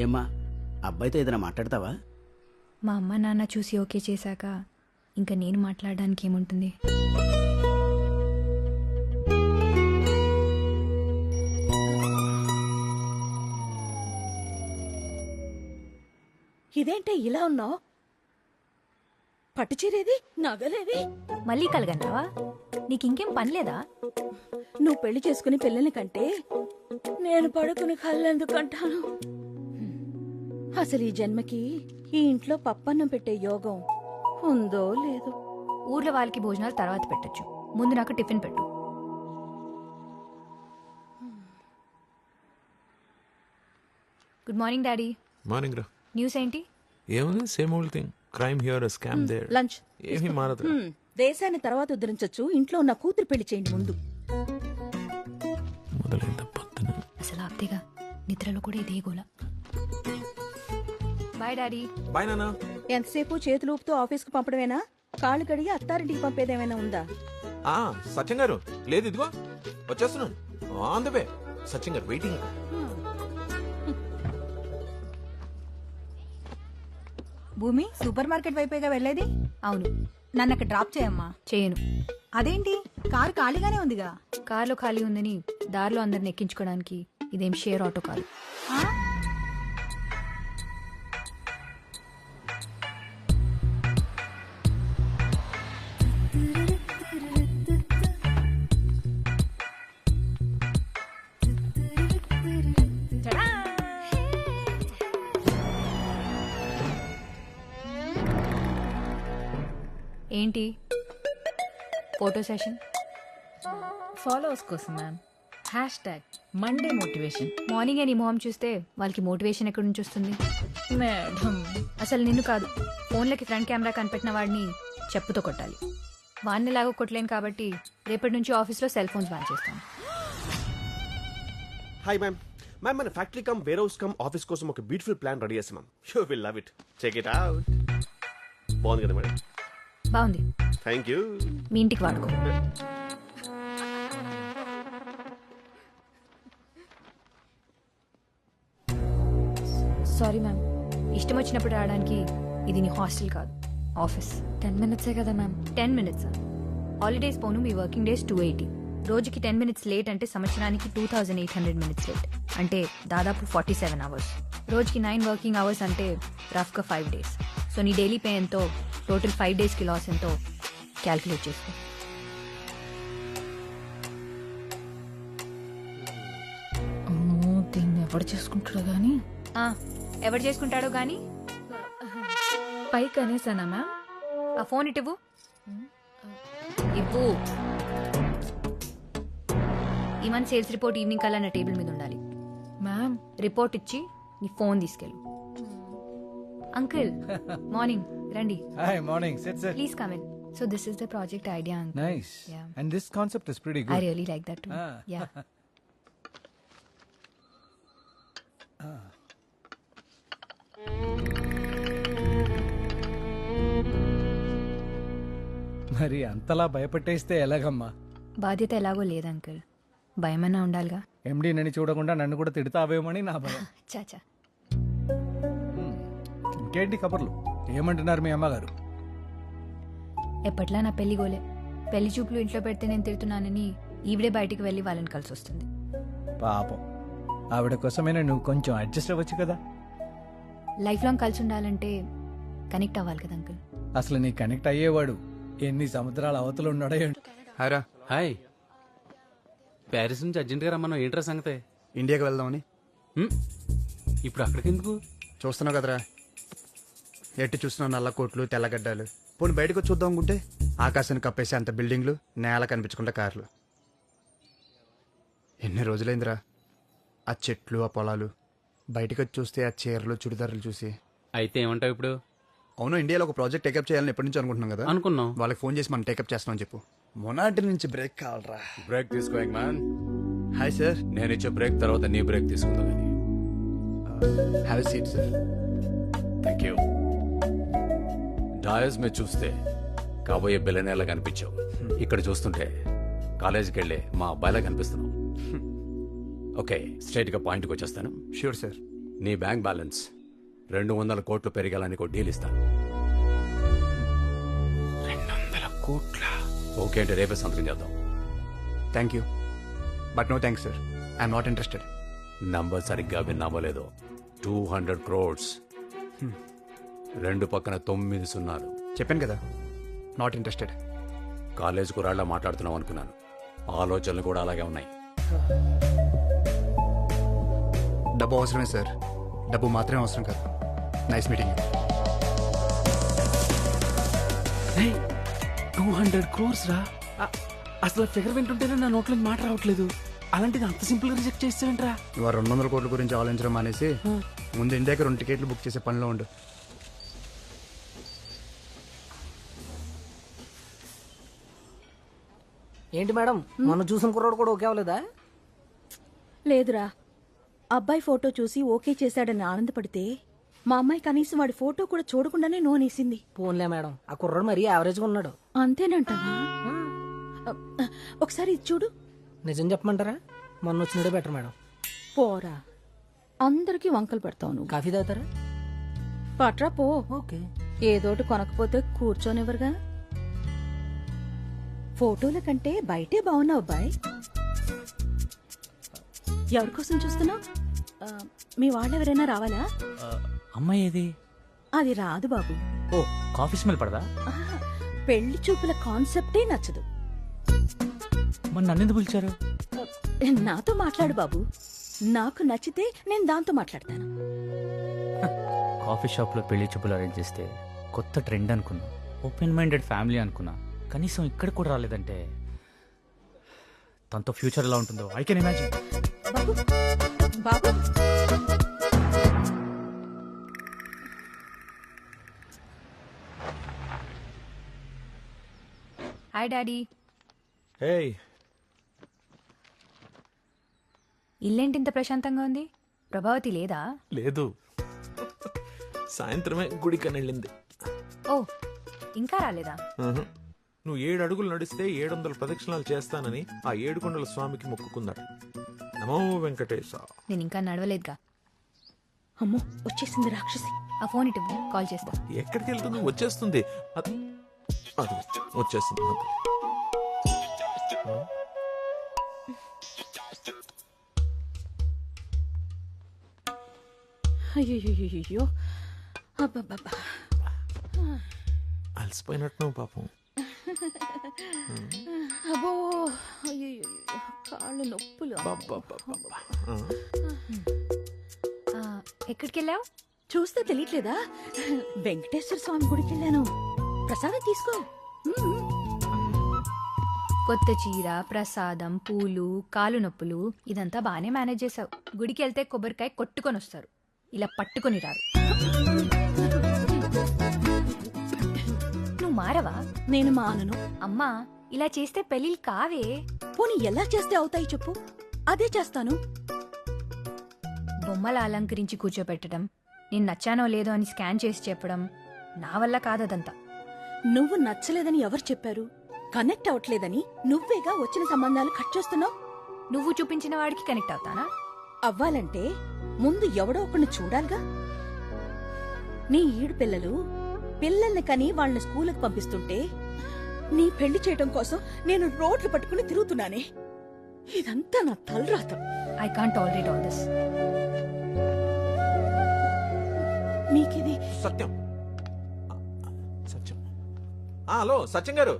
ఏమ్మా, అబ్బాయితో ఏదైనా మాట్లాడతావా? మా అమ్మ నాన్న చూసి ఓకే చేశాక ఇంకా నేను మాట్లాడడానికి ఏముంటుంది? ఇదేంటే ఇలా ఉన్నావు? పట్టుచీరేది, నగలేవి? మళ్ళీ కలగన్నావా? నీకు ఇంకేం పని లేదా? నువ్వు పెళ్లి చేసుకుని పిల్లల్ని కంటే నేను పడుకుని కళ్ళెందుకంటాను? అసలు ఈ జన్మకి ఈ ఇంట్లో పప్పన్నం పెట్టే యోగం ఉందో లేదో. ఊర్లో వాళ్ళకి భోజనాలు తర్వాత పెట్టచ్చు, ముందు నాకు టిఫిన్ పెట్టు. Good morning daddy. మార్నింగ్ రా. న్యూస్ ఏంటి? ఏముంది, same old thing. Crime here, scam there. లంచ్ ఏమీ మారదు. దేశాన్ని తర్వాత ఉద్ధరించొచ్చు, ఇంట్లో ఉన్న కూతురు పెళ్లి చేయండి ముందు. మొదలైంది పొద్దున. అసలు ఆప్తేగా నిద్రలో కూడా ఇదే గోల. Bye daddy. బాయ్ నాన్న. ఎంతసేపు చేతులు ఊపుతూ ఆఫీస్కు పంపడమేనా? కాళ్ళు కడిగి అత్తారింటికి పంపేదేమైనా ఉందా? సత్యం గారు లేదు, ఇదిగో వచ్చేస్తున్నాను. On the way. సత్యం గారు వెయిటింగ్. భూమి, సూపర్ మార్కెట్ వైపేగా వెళ్ళేది? అవును. నన్ను అక్కడ డ్రాప్ చేయమ్మా. చేయను. అదేంటి, కారు ఖాళీగానే ఉందిగా? కార్లో ఖాళీ ఉందని దారిలో అందరిని ఎక్కించుకోవడానికి ఇదేం షేర్ ఆటో కాదు. ఆ? ఏంటి ఫోటో సెషన్? ఫాలోవర్స్ కోసం మ్యామ్. #Monday motivation. మార్నింగ్ నీ మొహం చూస్తే వాళ్ళకి మోటివేషన్ ఎక్కడి నుంచి వస్తుంది? మేడం, అసలు నిన్ను కాదు, ఫోన్లకి ఫ్రంట్ కెమెరా కనిపెట్టిన వాడిని చెప్పుతో కొట్టాలి. వాడిని లాగా కొట్టలేను కాబట్టి రేపటి నుంచి ఆఫీస్లో సెల్ ఫోన్స్ బ్యాన్ చేస్తాను. Hi ma'am. మ్యామ్, మన factory come warehouse come office కోసం ఒక బ్యూటిఫుల్ ప్లాన్ రెడీ చేస్తాం ma'am. You will love it. Check it out. బాగుంది కదా మేడం? బాగుంది. Thank you. మీ ఇంటికి వాడుకో. సారీ మ్యామ్, ఇష్టం వచ్చినప్పుడు రావడానికి ఇది నీ హాస్టల్ కాదు, ఆఫీస్. 10 minutes కదా మ్యామ్. 10 minutes? హాలిడేస్ పోను, మీ వర్కింగ్ డేస్ 280. రోజుకి 10 minutes లేట్ అంటే సంవత్సరానికి 2800 minutes లేట్, అంటే దాదాపు 47 hours. రోజుకి 9 వర్కింగ్ అవర్స్ అంటే రఫ్గా 5 days. సో నీ డైలీ పే ఎంతో, టోటల్ 5 daysకి లాస్ ఎంతో క్యాల్కులేట్ చేసుకో. అమ్మో, దీన్ని ఎవడు చేసుకుంటాడో గానీ. ఎవరు చేసుకుంటాడో గానీ పైకి అనేసానా మ్యామ్? ఆ ఫోన్ ఇటు ఇవ్వు. ఈ మంత్ సేల్స్ రిపోర్ట్ ఈవినింగ్ కల్లా నా టేబుల్ మీద ఉండాలి. మ్యామ్, రిపోర్ట్ ఇచ్చి నీ ఫోన్ తీసుకెళ్ళు. అంకుల్, మార్నింగ్ రండి. Hi, morning. Sit, sit. Please come in. So this is the project idea uncle. Nice. Yeah. And this concept is pretty good. I really like that too. Ah. Yeah. మరి అంతలా భయపెట్టేస్తే ఎలాగమ్మా? బాధ్యత ఎలాగో లేదు uncle, భయమన్నా ఉండాలిగా. ఎండి నన్ను చూడకుండా నన్ను కూడా తిడతావేమని నా భయం. చాచా, ఇంకేంటి కబుర్లు? ఏమంటున్నారు మీ అమ్మగారు? ఎప్పట్లా నా పెళ్లి గోలే. పెళ్లి చూపులు ఇంట్లో పెడితే నేను తిడుతున్నానని ఈవిడే బయటికి వెళ్ళి వాళ్ళని కలిసి వస్తుంది. పాపం, ఆవిడ కోసమైనా నువ్వు కొంచెం అడ్జస్ట్ అవ్వచ్చు కదా. లైఫ్ లాంగ్ కలిసి ఉండాలంటే కనెక్ట్ అవ్వాలి కదా అంకుల్. అసలు నీ కనెక్ట్ అయ్యేవాడు ఎన్ని సముద్రాల అవతలు ఉన్నాడో ఏంటో. హాయ్రా. హాయ్. ప్యారిస్ నుంచి అర్జెంట్గా రమ్మన్నావు, ఏంట్రా సంగతే? ఇండియాకి వెళ్దామని. ఇప్పుడు అక్కడికి ఎందుకు? చూస్తున్నావు కదరా, ఎట్టి చూసిన నల్ల కోట్లు తెల్లగడ్డలు. పోనీ బయటకు వచ్చి చూద్దాం అనుకుంటే ఆకాశాన్ని కప్పేసి అంత బిల్డింగ్లు, నేల కనిపించకుండా కార్లు. ఎన్ని రోజులైందిరా ఆ చెట్లు, ఆ పొలాలు. బయటకు వచ్చి చూస్తే ఆ చీరలు, చుడిదారులు చూసి. అయితే ఏమంటావు ఇప్పుడు? అవును, ఇండియాలో ఒక ప్రాజెక్ట్ టేకప్ చేయాలని ఎప్పటి నుంచి అనుకుంటున్నాం కదా. అనుకున్నాం. వాళ్ళకి ఫోన్ చేసి మనం టేకప్ చేస్తామని చెప్పు. మొనాటి నుంచి బ్రేక్ కావాలరా. బ్రేక్ తీసుకో మ్యాన్. Hi sir. నేను ఇచ్చే బ్రేక్ తర్వాత నీ బ్రేక్ తీసుకుందా కానీ. Have a seat sir. Thank you. డాయస్ మీద చూస్తే కాబోయే బిల్లనేలా కనిపించావు. ఇక్కడ చూస్తుంటే కాలేజీకి వెళ్ళే మా అబ్బాయిలా కనిపిస్తున్నావు. ఓకే, స్ట్రైట్ గా పాయింట్కి వచ్చేస్తాను. Sure sir. నీ బ్యాంక్ బ్యాలెన్స్ 200 కోట్లు పెరిగాలని ఒక డీల్ ఇస్తాను. 200 కోట్ల? ఓకే అంటే రేపే సంతకం చేద్దాం. Thank you but no thanks sir. I'm not interested. Number సరిగ్గా విన్నామో లేదో, 200 crores. 2 పక్కన 9 సున్నాలు. చెప్పాను కదా, నాట్ ఇంట్రెస్టెడ్. కాలేజ్ కురాళ్ళ మాట్లాడుతున్నాం అనుకున్నాను. ఆలోచనలు కూడా అలాగే ఉన్నాయి. డబ్బు అవసరమే సార్. డబ్బు మాత్రమే అవసరం కాదు. Nice meeting. 200 crores రా. అసలు ఫిగర్ వింటుంటేనే నా నోట్లో మాట రావట్లేదు. అలాంటిది అంత సింపుల్ గా రిజెక్ట్ చేస్తావేంట్రా? ఇవాళ 200 కోట్ల గురించి ఆలోచించడం మానేసి ముందు ఇండియాకి 2 టికెట్లు బుక్ చేసే పనిలో ఉండు. ఏంటి మేడం, మొన్న చూసిన కుర్రోడు కూడా ఓకే అవ్వలేదా? లేదురా, అబ్బాయి ఫోటో చూసి ఓకే చేశాడని ఆనందపడితే మా అమ్మాయి కనీసం వాడి ఫోటో కూడా చూడకుండానే నోనేసింది. పోన్లే మేడం, ఆ కుర్రోడు మరీ యావరేజ్ గా ఉన్నాడు. అంతేనంటావా? ఒకసారి ఇది చూడు. నిజం చెప్పమంటారా? మొన్న వచ్చినడే బెటర్ మేడం. పోరా, అందరికీ వంకలు పెడతావు నువ్వు. కాఫీ తాగుతారా? పట్రా పో. ఓకే. ఏదోటి కొనకపోతే కూర్చోనివ్వరుగా. ఫోటోల కంటే బయటే బాగున్నావు అబ్బాయి. ఎవరి కోసం చూస్తున్నావు? మీ వాళ్ళెవరైనా రావాలా? అమ్మాయి ఏది? అది రాదు బాబు. ఓ, కాఫీ స్మెల్ పడదా? పెళ్లి చూపుల కాన్సెప్టే నచ్చదు. మరి నన్నెందుకు పిలిచారు? నాతో మాట్లాడు బాబు. నాకు నచ్చితే నేను దాంతో మాట్లాడతాను. కాఫీ షాప్ లో పెళ్లి చూపులు అరేంజ్ చేస్తే కొత్త ట్రెండ్ అనుకున్నా. ఓపెన్ మైండెడ్ ఫ్యామిలీ అనుకున్నా. కనీసం ఇక్కడ కూడా రాలేదంటే తనతో ఫ్యూచర్ ఎలా ఉంటుందో ఐ కెన్ ఇమాజిన్. బాబు బాబు హాయ్ డాడీ. హేయ్, ఇల్లేంటి ఇంత ప్రశాంతంగా ఉంది? ప్రభావతి లేదా? లేదు, సాయంత్రమే గుడికని వెళ్ళింది. ఓ, ఇంకా రాలేదా? నువ్వు 7 అడుగులు నడిస్తే 700 ప్రదక్షిణాలు చేస్తానని ఆ 7 కొండల స్వామికి మొక్కుకున్నాడు. నమో వెంకటేశ. నేను ఇంకా నడవలేదుగా. అమ్మో, వచ్చేసింది రాక్షసి. ఆ ఫోన్ ఇటు కాల్ చేస్తా. ఎక్కడికి వెళ్తుంది? వచ్చేస్తుంది. అది వచ్చేస్తుంది. అయ్యో, అబ్బబ్బబ్బా, అలసిపోయినట్టు పాపం. అబ్బో, అయ్యో, కాళ్ళు నొప్పులు. ఎక్కడికి వెళ్ళావు? చూస్తే తెలియట్లేదా? వెంకటేశ్వర స్వామి గుడికి వెళ్ళాను. ప్రసాదం తీసుకో. కొత్త చీర, ప్రసాదం, పూలు, కాలు నొప్పులు ఇదంతా బానే మేనేజ్ చేసావు. గుడికి వెళ్తే కొబ్బరికాయ కొట్టుకొని వస్తారు, ఇలా పట్టుకొని రారు. నువ్వు మారవా? నేను మానను. అమ్మా, ఇలా చేస్తే పెళ్ళిళ్ళు కావే. పోనీ ఎలా చేస్తే అవుతాయి చెప్పు, అదే చేస్తాను. బొమ్మలు అలంకరించి కూర్చోపెట్టడం, నేను నచ్చానో లేదో అని స్కాన్ చేసి చెప్పడం నా వల్ల కాదదంతా. నువ్వు నచ్చలేదని ఎవరు చెప్పారు? కనెక్ట్ అవట్లేదని నువ్వేగా వచ్చిన సంబంధాలు కట్ చేస్తున్నావు. నువ్వు చూపించిన వాడికి కనెక్ట్ అవుతానా? అవ్వాలంటే ముందు ఎవడో ఒకరిని చూడాలిగా. నీ ఈడు పిల్లల్ని కని వాళ్ళని స్కూల్కి పంపిస్తుంటే నీ పెళ్లి చేయడం కోసం నేను రోడ్లు పట్టుకుని తిరుగుతున్నానే. ఇదంతా నా తలరాత. I can't tolerate all this. మీకిది సత్యం. హలో సత్యం గారు,